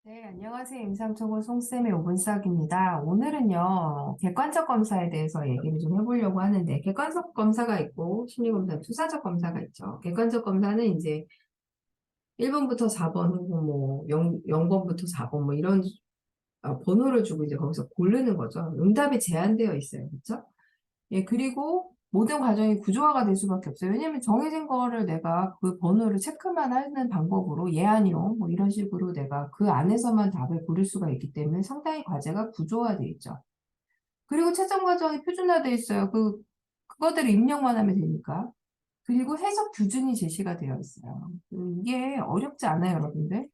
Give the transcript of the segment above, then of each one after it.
네, 안녕하세요. 임상초보 송쌤의 5분 수학입니다. 오늘은요, 객관적 검사에 대해서 얘기를 좀 해보려고 하는데, 객관적 검사가 있고, 심리검사, 투사적 검사가 있죠. 객관적 검사는 이제 1번부터 4번 혹은 뭐 0번부터 4번 뭐 이런 번호를 주고 이제 거기서 고르는 거죠. 응답이 제한되어 있어요. 그렇죠? 예, 그리고 모든 과정이 구조화가 될 수밖에 없어요. 왜냐면 정해진 거를 내가 그 번호를 체크만 하는 방법으로 예, 아니요, 뭐 이런 식으로 내가 그 안에서만 답을 고를 수가 있기 때문에 상당히 과제가 구조화되어 있죠. 그리고 채점 과정이 표준화되어 있어요. 그거들을 입력만 하면 되니까. 그리고 해석 규준이 제시가 되어 있어요. 이게 어렵지 않아요, 여러분들.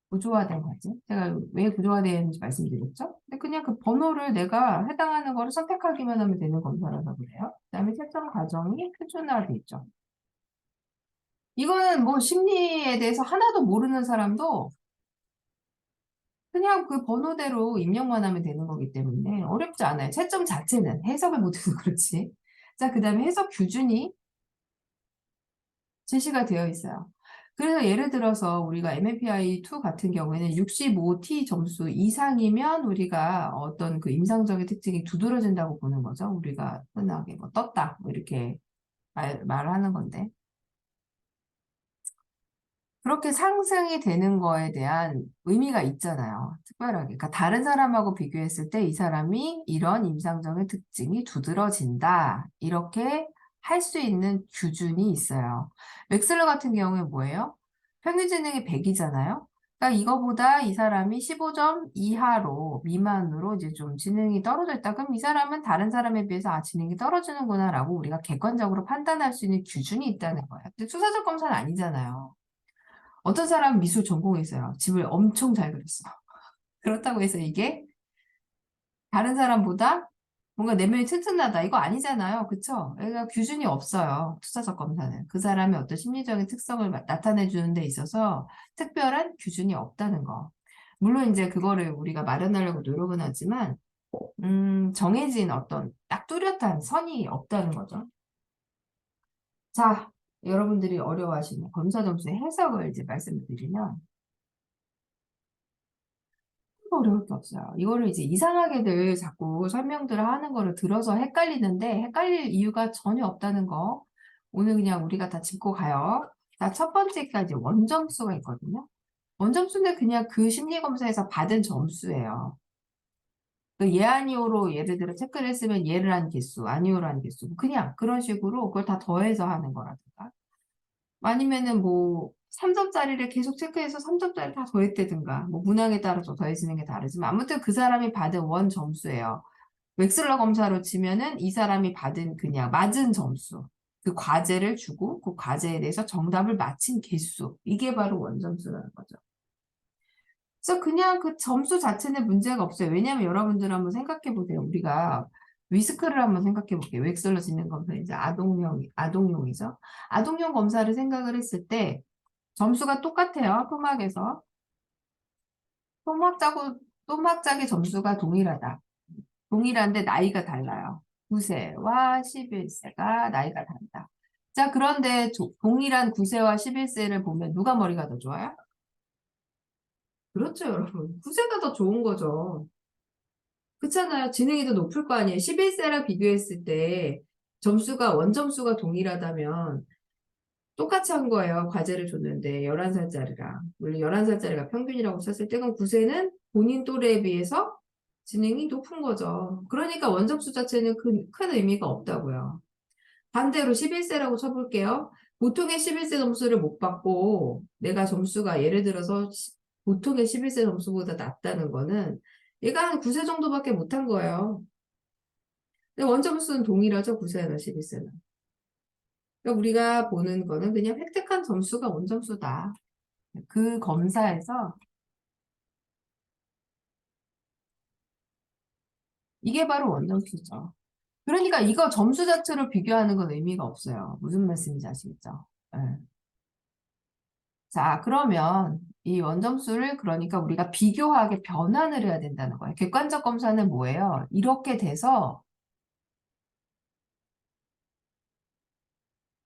구조화된 과제. 제가 왜 구조화되는지 말씀드렸죠? 근데 그냥 그 번호를 내가 해당하는 거를 선택하기만 하면 되는 검사라서 그래요. 그다음에 채점 과정이 표준화돼 있죠. 이거는 뭐 심리에 대해서 하나도 모르는 사람도 그냥 그 번호대로 입력만 하면 되는 거기 때문에 어렵지 않아요. 채점 자체는 해석을 못해서 그렇지. 자, 그다음에 해석 규준이 제시가 되어 있어요. 그래서 예를 들어서 우리가 MMPI-2 같은 경우에는 65T 점수 이상이면 우리가 어떤 그 임상적인 특징이 두드러진다고 보는 거죠. 우리가 흔하게 뭐 떴다 뭐 이렇게 말하는 건데. 그렇게 상승이 되는 거에 대한 의미가 있잖아요. 특별하게. 그러니까 다른 사람하고 비교했을 때 이 사람이 이런 임상적인 특징이 두드러진다. 이렇게 할 수 있는 기준이 있어요. 웩슬러 같은 경우에 뭐예요? 평균 지능이 100이잖아요. 그러니까 이거보다 이 사람이 15점 이하로 미만으로 이제 좀 지능이 떨어져 있다. 그럼 이 사람은 다른 사람에 비해서 지능이 떨어지는구나라고 우리가 객관적으로 판단할 수 있는 기준이 있다는 거예요. 근데 수사적 검사는 아니잖아요. 어떤 사람은 미술 전공했어요. 집을 엄청 잘 그렸어. 그렇다고 해서 이게 다른 사람보다 뭔가 내면이 튼튼하다. 이거 아니잖아요. 그쵸? 그러니까 기준이 없어요. 투사적 검사는. 그 사람의 어떤 심리적인 특성을 나타내 주는 데 있어서 특별한 기준이 없다는 거. 물론 이제 그거를 우리가 마련하려고 노력은 하지만, 정해진 어떤 딱 뚜렷한 선이 없다는 거죠. 자, 여러분들이 어려워하시는 검사 점수의 해석을 이제 말씀을 드리면, 어려울 게 없어요. 이거를 이제 이상하게들 자꾸 설명들을 하는 거를 들어서 헷갈리는데 헷갈릴 이유가 전혀 없다는 거. 오늘 그냥 우리가 다 짚고 가요. 자, 첫 번째가 이제 원점수가 있거든요. 원점수는 그냥 그 심리검사에서 받은 점수예요. 그 예, 아니오로 예를 들어 체크를 했으면 예를 한 개수, 아니오로 한 개수. 그냥 그런 식으로 그걸 다 더해서 하는 거라든가. 아니면은 뭐 3점짜리를 계속 체크해서 3점짜리 다 더했다든가 뭐 문항에 따라서 더해지는 게 다르지만 아무튼 그 사람이 받은 원 점수예요. 웩슬러 검사로 치면은 이 사람이 받은 그냥 맞은 점수 그 과제를 주고 그 과제에 대해서 정답을 맞힌 개수 이게 바로 원 점수라는 거죠. 그래서 그냥 그 점수 자체는 문제가 없어요. 왜냐하면 여러분들 한번 생각해 보세요. 우리가 위스크를 한번 생각해 볼게요. 웩슬러 짓는 검사 이제 아동용이죠. 아동용 검사를 생각을 했을 때 점수가 똑같아요. 토막에서. 토막짝의 점수가 동일하다. 동일한데 나이가 달라요. 9세와 11세가 나이가 다르다. 자, 그런데 동일한 9세와 11세를 보면 누가 머리가 더 좋아요? 그렇죠, 여러분. 9세가 더 좋은 거죠. 그렇잖아요. 지능이 더 높을 거 아니에요. 11세랑 비교했을 때 점수가 원점수가 동일하다면 똑같이 한 거예요. 과제를 줬는데 11살짜리랑. 물론 11살짜리가 평균이라고 쳤을 때 그럼 9세는 본인 또래에 비해서 지능이 높은 거죠. 그러니까 원점수 자체는 큰 의미가 없다고요. 반대로 11세라고 쳐볼게요. 보통의 11세 점수를 못 받고 내가 점수가 예를 들어서 보통의 11세 점수보다 낮다는 거는 얘가 한 9세 정도밖에 못한 거예요. 근데 원점수는 동일하죠. 9세나 11세는. 그러니까 우리가 보는 거는 그냥 획득한 점수가 원점수다. 그 검사에서 이게 바로 원점수죠. 그러니까 이거 점수 자체로 비교하는 건 의미가 없어요. 무슨 말씀인지 아시겠죠? 네. 자, 그러면 이 원점수를 그러니까 우리가 비교하게 변환을 해야 된다는 거예요. 객관적 검사는 뭐예요? 이렇게 돼서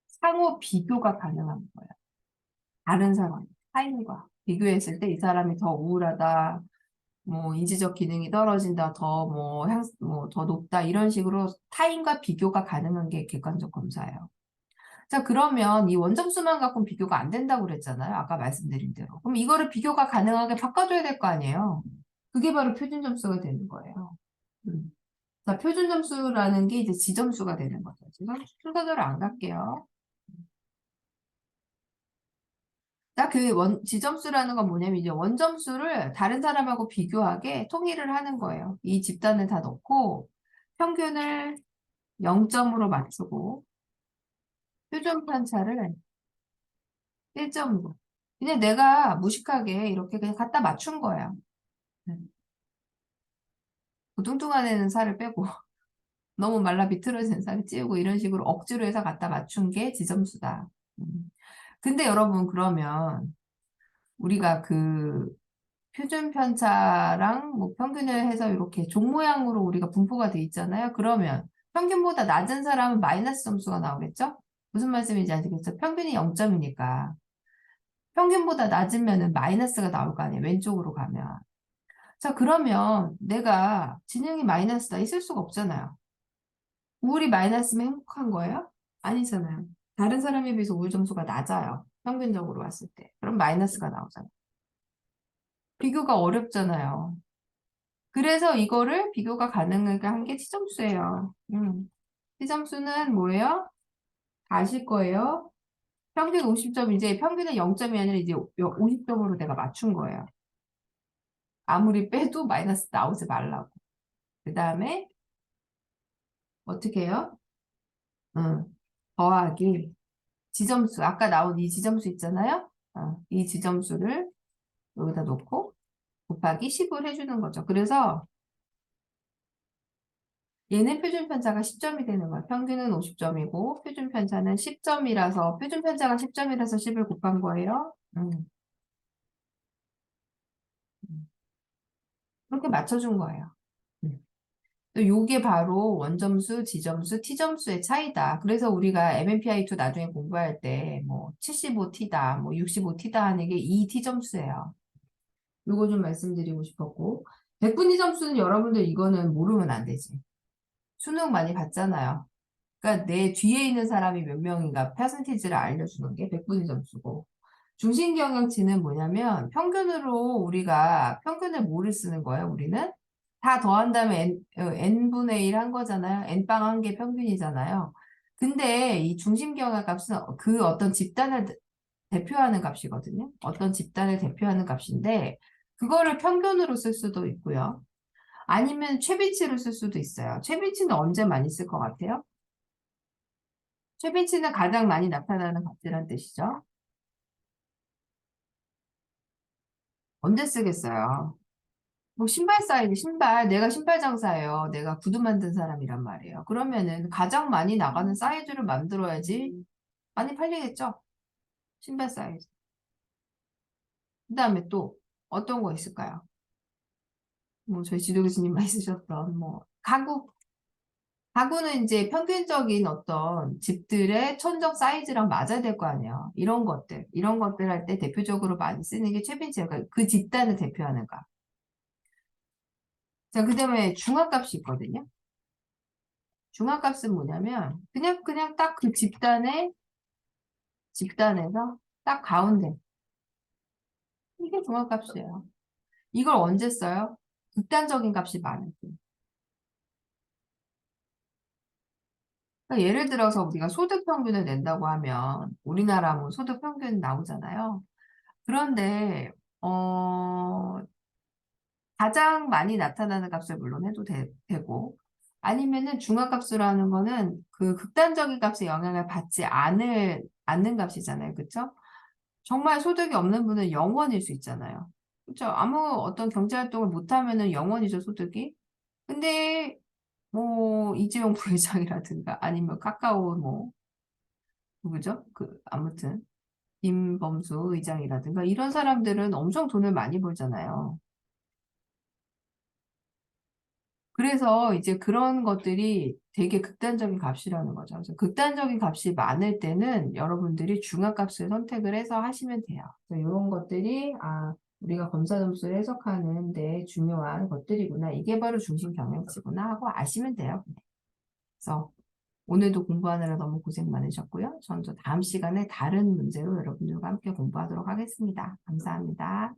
상호 비교가 가능한 거예요. 다른 사람, 타인과 비교했을 때 이 사람이 더 우울하다, 뭐 인지적 기능이 떨어진다, 더 높다 이런 식으로 타인과 비교가 가능한 게 객관적 검사예요. 자, 그러면 이 원점수만 갖고는 비교가 안 된다고 그랬잖아요. 아까 말씀드린 대로. 그럼 이거를 비교가 가능하게 바꿔줘야 될 거 아니에요. 그게 바로 표준 점수가 되는 거예요. 음. 자, 표준 점수라는 게 이제 지점수가 되는 거죠. 지금 순서대로 안 갈게요. 자, 지점수라는 건 뭐냐면 이제 원점수를 다른 사람하고 비교하게 통일을 하는 거예요. 이 집단을 다 넣고 평균을 0점으로 맞추고 표준 편차를 1점으로. 그냥 내가 무식하게 이렇게 그냥 갖다 맞춘 거야. 그 뚱뚱한 애는 살을 빼고 너무 말라 비틀어진 살을 찌우고 이런 식으로 억지로 해서 갖다 맞춘 게 지점수다. 근데 여러분 그러면 우리가 그 표준 편차랑 뭐 평균을 해서 이렇게 종 모양으로 우리가 분포가 돼 있잖아요. 그러면 평균보다 낮은 사람은 마이너스 점수가 나오겠죠? 무슨 말씀인지 아시겠죠? 평균이 0점이니까 평균보다 낮으면은 마이너스가 나올 거 아니에요. 왼쪽으로 가면. 자, 그러면 내가 지능이 마이너스다 있을 수가 없잖아요. 우울이 마이너스면 행복한 거예요? 아니잖아요. 다른 사람에 비해서 우울 점수가 낮아요. 평균적으로 봤을 때. 그럼 마이너스가 나오잖아요. 비교가 어렵잖아요. 그래서 이거를 비교가 가능하게 한 게 T점수예요. T점수는 뭐예요? 아실 거예요. 평균 50점, 이제 평균은 0점이 아니라 이제 50점으로 내가 맞춘 거예요. 아무리 빼도 마이너스 나오지 말라고. 그 다음에 어떻게 해요? 응. 더하기 지점수. 아까 나온 이 지점수 있잖아요. 이 지점수를 여기다 놓고 곱하기 10을 해주는 거죠. 그래서 얘는 표준 편차가 10점이 되는 거야. 평균은 50점이고 표준 편차는 10점이라서 표준 편차가 10점이라서 10을 곱한 거예요. 음. 그렇게 맞춰준 거예요. 음. 또 요게 바로 원점수, 지점수, T점수의 차이다. 그래서 우리가 MMPI2 나중에 공부할 때 뭐 75T다, 뭐 65T다 하는 게 이 T점수예요. 요거 좀 말씀드리고 싶었고 100분위 점수는 여러분들 이거는 모르면 안 되지. 수능 많이 봤잖아요. 그러니까 내 뒤에 있는 사람이 몇 명인가 퍼센티지를 알려주는 게 100분위 점수고 중심경영치는 뭐냐면 평균으로 우리가 평균을 뭐를 쓰는 거예요, 우리는? 다 더한 다음에 n분의 1 한 거잖아요. n빵 한 게 평균이잖아요. 근데 이 중심경영 값은 그 어떤 집단을 대표하는 값이거든요. 어떤 집단을 대표하는 값인데 그거를 평균으로 쓸 수도 있고요. 아니면 최비치로 쓸 수도 있어요. 최비치는 언제 많이 쓸 것 같아요? 최비치는 가장 많이 나타나는 값이란 뜻이죠. 언제 쓰겠어요? 뭐 신발 사이즈, 신발. 내가 신발 장사예요. 내가 구두 만든 사람이란 말이에요. 그러면은 가장 많이 나가는 사이즈를 만들어야지 많이 팔리겠죠? 신발 사이즈. 그 다음에 또 어떤 거 있을까요? 뭐 저희 지도 교수님만 있으셨던 뭐 가구. 가구는 이제 평균적인 어떤 집들의 천정 사이즈랑 맞아야 될 거 아니에요. 이런 것들 할 때 대표적으로 많이 쓰는 게 최빈치예요. 그러니까 그 집단을 대표하는 거. 자, 그 다음에 중화값이 있거든요. 중화값은 뭐냐면 그냥 딱 그 집단에서 딱 가운데 이게 중화값이에요. 이걸 언제 써요? 극단적인 값이 많을 때. 그러니까 예를 들어서 우리가 소득 평균을 낸다고 하면 우리나라 뭐 소득 평균 나오잖아요. 그런데 가장 많이 나타나는 값을 물론 해도 되고 아니면은 중화값으로 하는 거는 그 극단적인 값에 영향을 받지 않는 값이잖아요. 그쵸? 정말 소득이 없는 분은 0원일 수 있잖아요. 그쵸? 아무 어떤 경제활동을 못하면은 0원이죠, 소득이. 근데 뭐 이재용 부회장이라든가 아니면 카카오 뭐 누구죠? 아무튼 김범수 의장이라든가 이런 사람들은 엄청 돈을 많이 벌잖아요. 그래서 이제 그런 것들이 되게 극단적인 값이라는 거죠. 그래서 극단적인 값이 많을 때는 여러분들이 중간값을 선택을 해서 하시면 돼요. 그래서 이런 것들이 우리가 검사 점수를 해석하는 데 중요한 것들이구나. 이게 바로 중심 경영치구나 하고 아시면 돼요. 그래서 오늘도 공부하느라 너무 고생 많으셨고요. 저는 또 다음 시간에 다른 문제로 여러분들과 함께 공부하도록 하겠습니다. 감사합니다.